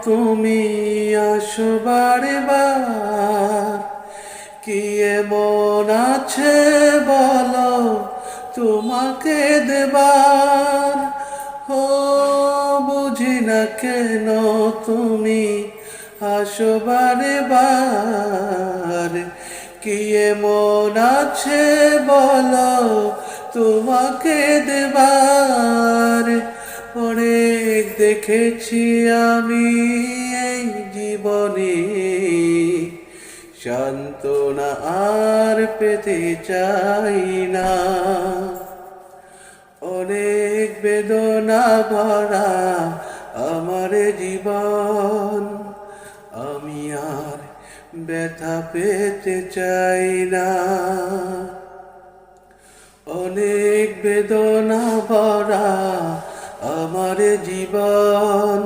তুমি আসো বারে বার, কি এমন আছে বলো তোমাকে দেবার। ও বুঝি না কেন তুমি আসো বারে বার, কি এমন আছে বলো তোমাকে দেবার। অনেক দেখেছি আমি এই জীবনে, সান্ত্বনা আর পেতে চাই না। অনেক বেদনা ভরা আমার জীবন, আমি আর ব্যথা পেতে চাই না। অনেক বেদনা ভরা আমার জীবন,